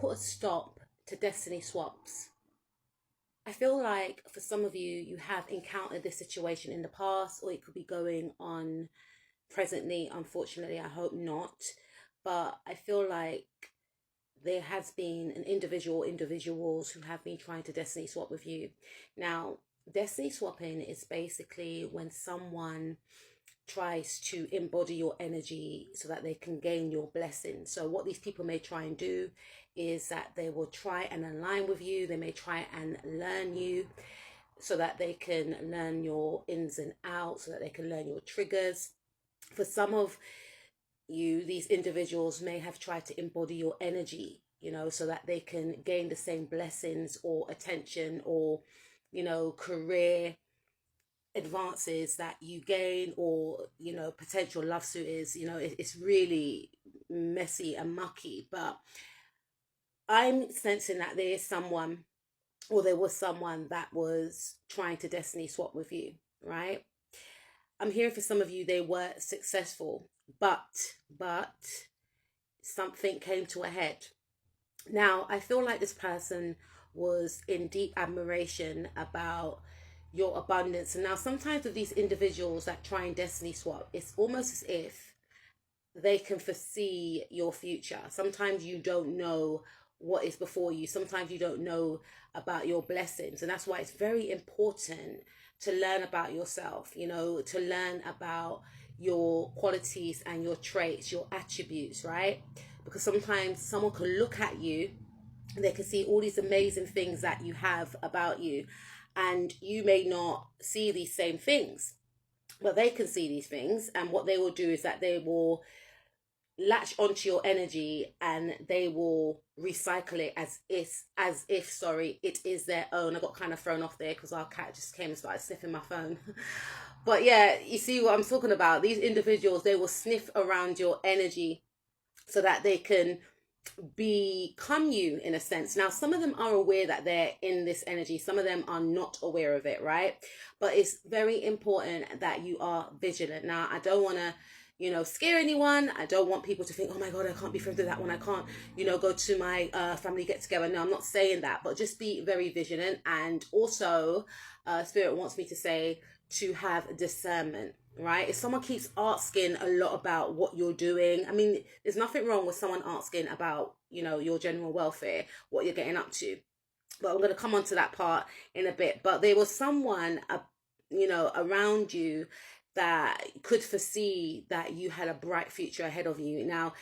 put a stop to destiny swaps. I feel like for some of you, you have encountered this situation in the past, or it could be going on presently. Unfortunately, I hope not. But I feel like there has been an individuals who have been trying to destiny swap with you. Now, destiny swapping is basically when someone tries to embody your energy so that they can gain your blessing. So what these people may try and do is that they will try and align with you. They may try and learn you so that they can learn your ins and outs, so that they can learn your triggers. For some of you, these individuals may have tried to embody your energy, so that they can gain the same blessings or attention or, career advances that you gain, or potential love suitors. It's really messy and mucky, but I'm sensing that there is someone, or there was someone that was trying to destiny swap with you, right? I'm hearing for some of you they were successful, but something came to a head. Now I feel like this person was in deep admiration about your abundance. And now sometimes with these individuals that try and destiny swap, it's almost as if they can foresee your future. Sometimes you don't know what is before you. Sometimes you don't know about your blessings. And that's why it's very important to learn about yourself, to learn about your qualities and your traits, your attributes, right? Because sometimes someone can look at you and they can see all these amazing things that you have about you, and you may not see these same things, but they can see these things. And what they will do is that they will latch onto your energy and they will recycle it as if it is their own. I got kind of thrown off there because our cat just came and started sniffing my phone. But yeah, you see what I'm talking about. These individuals, they will sniff around your energy so that they can become you, in a sense. Now some of them are aware that they're in this energy, some of them are not aware of it, right? But it's very important that you are vigilant. Now I don't want to scare anyone. I don't want people to think, oh my god, I can't be friends with that one, I can't go to my family get together. No, I'm not saying that, but just be very vigilant. And also Spirit wants me to say to have discernment, right? If someone keeps asking a lot about what you're doing, I mean, there's nothing wrong with someone asking about your general welfare, what you're getting up to, but I'm going to come on to that part in a bit. But there was someone around you that could foresee that you had a bright future ahead of you. Now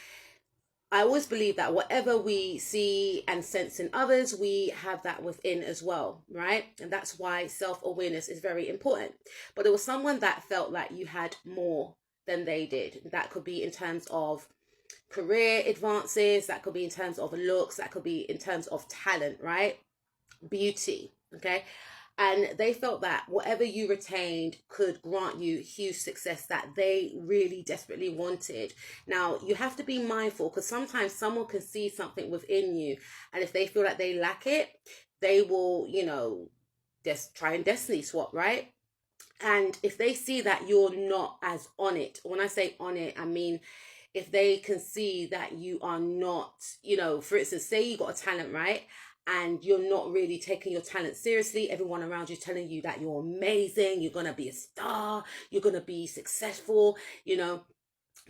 I always believe that whatever we see and sense in others, we have that within as well, right? And that's why self-awareness is very important. But there was someone that felt like you had more than they did. That could be in terms of career advances, that could be in terms of looks, that could be in terms of talent, right? Beauty, okay? And they felt that whatever you retained could grant you huge success that they really desperately wanted. Now, you have to be mindful, because sometimes someone can see something within you, and if they feel like they lack it, they will, just try and destiny swap, right? And if they see that you're not as on it, when I say on it, I mean, if they can see that you are not, for instance, say you got a talent, right? And you're not really taking your talent seriously. Everyone around you telling you that you're amazing, you're going to be a star, you're going to be successful,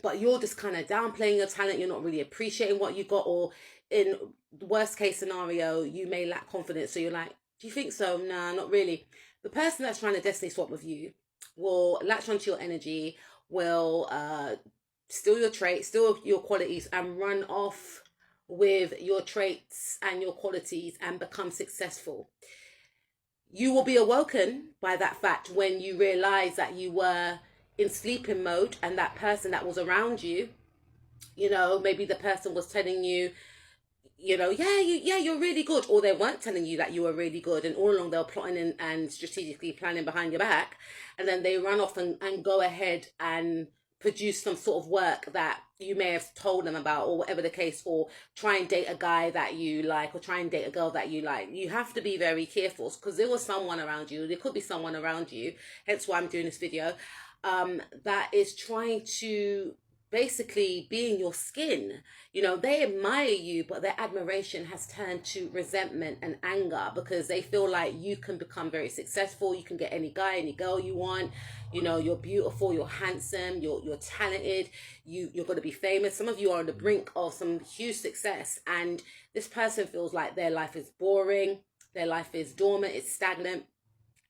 but you're just kind of downplaying your talent. You're not really appreciating what you got, or in worst case scenario, you may lack confidence. So you're like, do you think so? Nah, not really. The person that's trying to destiny swap with you will latch onto your energy, will steal your traits, steal your qualities, and run off with your traits and your qualities and become successful. You will be awoken by that fact when you realize that you were in sleeping mode, and that person that was around you, maybe the person was telling you, you're really good, or they weren't telling you that you were really good, and all along they were plotting and strategically planning behind your back, and then they run off and go ahead and produce some sort of work that you may have told them about, or whatever the case, or try and date a guy that you like, or try and date a girl that you like. You have to be very careful, because there was someone around you, there could be someone around you, hence why I'm doing this video, that is trying to basically be in your skin. You know, they admire you, but their admiration has turned to resentment and anger because they feel like you can become very successful. You can get any guy, any girl you want. You know, you're beautiful, you're handsome, you're talented, you're going to be famous. Some of you are on the brink of some huge success, and this person feels like their life is boring, their life is dormant, it's stagnant,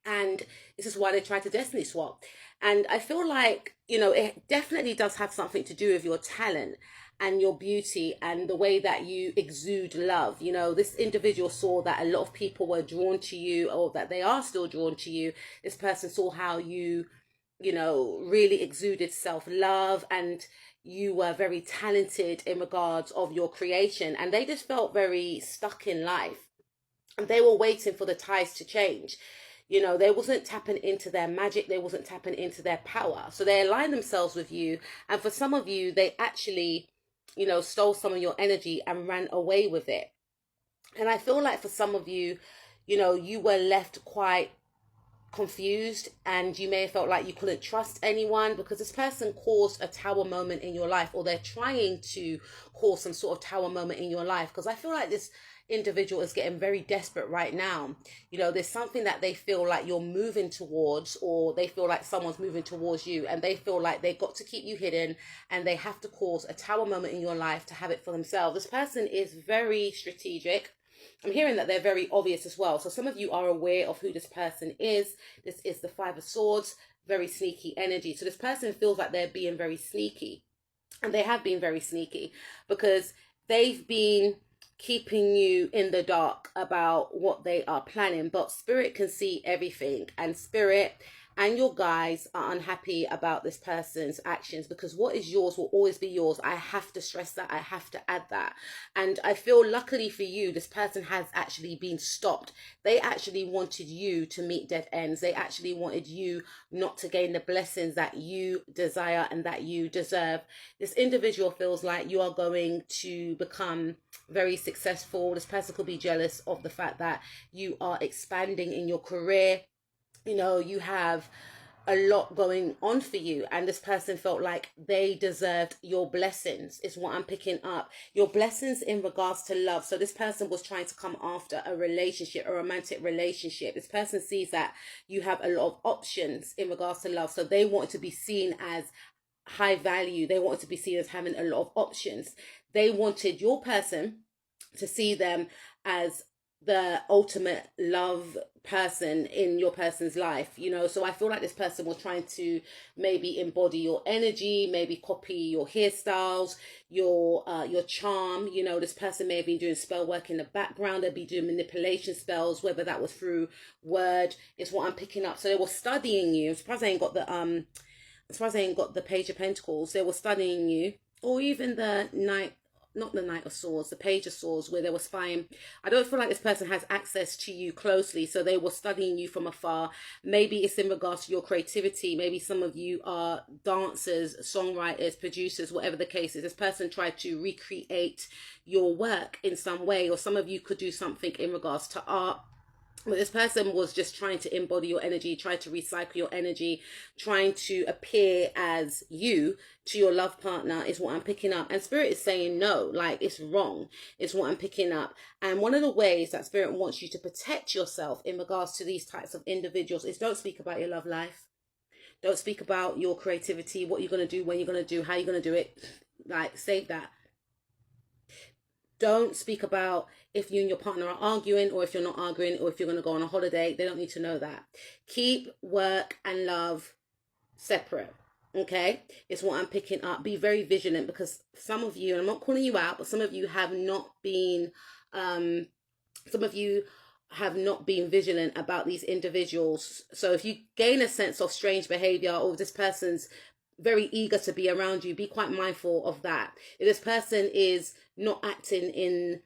and this is why they try to destiny swap. And I feel like, you know, it definitely does have something to do with your talent and your beauty and the way that you exude love. You know, this individual saw that a lot of people were drawn to you, or that they are still drawn to you. This person saw how you know, really exuded self-love, and you were very talented in regards of your creation, and they just felt very stuck in life, and they were waiting for the tides to change. You know, they wasn't tapping into their magic, they wasn't tapping into their power, so they aligned themselves with you. And for some of you, they actually, you know, stole some of your energy and ran away with it. And I feel like for some of you, you know, you were left quite confused, and you may have felt like you couldn't trust anyone because this person caused a tower moment in your life, or they're trying to cause some sort of tower moment in your life, because I feel like this individual is getting very desperate right now. You know, there's something that they feel like you're moving towards, or they feel like someone's moving towards you, and they feel like they got to keep you hidden, and they have to cause a tower moment in your life to have it for themselves. This person is very strategic. I'm hearing that they're very obvious as well. So some of you are aware of who this person is. This is the Five of Swords, very sneaky energy. So this person feels like they're being very sneaky. And they have been very sneaky because they've been keeping you in the dark about what they are planning. But Spirit can see everything. And Spirit and your guides are unhappy about this person's actions, because what is yours will always be yours. I have to stress that. I have to add that. And I feel luckily for you, this person has actually been stopped. They actually wanted you to meet dead ends. They actually wanted you not to gain the blessings that you desire and that you deserve. This individual feels like you are going to become very successful. This person could be jealous of the fact that you are expanding in your career. You know, you have a lot going on for you, and this person felt like they deserved your blessings, is what I'm picking up. Your blessings in regards to love. So this person was trying to come after a relationship, a romantic relationship. This person sees that you have a lot of options in regards to love, so they want to be seen as high value. They wanted to be seen as having a lot of options. They wanted your person to see them as the ultimate love person in your person's life, you know. So I feel like this person was trying to maybe embody your energy, maybe copy your hairstyles, your charm. You know, this person may have been doing spell work in the background. They'd be doing manipulation spells, whether that was through word, is what I'm picking up. So they were studying you. I'm surprised I ain't got the Page of Pentacles. They were studying you, or even the Knight, not the Knight of Swords, the Page of Swords, where they were spying. I don't feel like this person has access to you closely, so they were studying you from afar. Maybe it's in regards to your creativity. Maybe some of you are dancers, songwriters, producers, whatever the case is. This person tried to recreate your work in some way, or some of you could do something in regards to art. But this person was just trying to embody your energy, trying to recycle your energy, trying to appear as you to your love partner, is what I'm picking up. And Spirit is saying no, like it's wrong, is what I'm picking up. And one of the ways that Spirit wants you to protect yourself in regards to these types of individuals is don't speak about your love life. Don't speak about your creativity, what you're going to do, when you're going to do, how you're going to do it. Like, save that. Don't speak about if you and your partner are arguing, or if you're not arguing, or if you're going to go on a holiday. They don't need to know that. Keep work and love separate. Okay, it's what I'm picking up. Be very vigilant, because some of you, and I'm not calling you out, but some of you have not been vigilant about these individuals. So if you gain a sense of strange behavior, or this person's very eager to be around you, be quite mindful of that. If this person is not acting in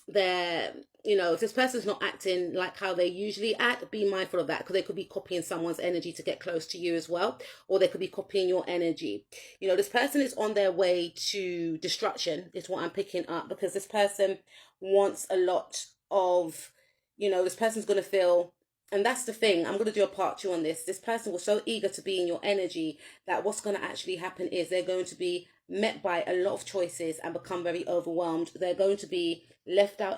their, you know, if this person's not acting like how they usually act, be mindful of that, because they could be copying someone's energy to get close to you as well, or they could be copying your energy. You know, this person is on their way to destruction, is what I'm picking up, because this person wants a lot of, you know, this person's going to feel. And that's the thing, I'm going to do a part 2 on this. This person was so eager to be in your energy that what's going to actually happen is they're going to be met by a lot of choices and become very overwhelmed. They're going to be left out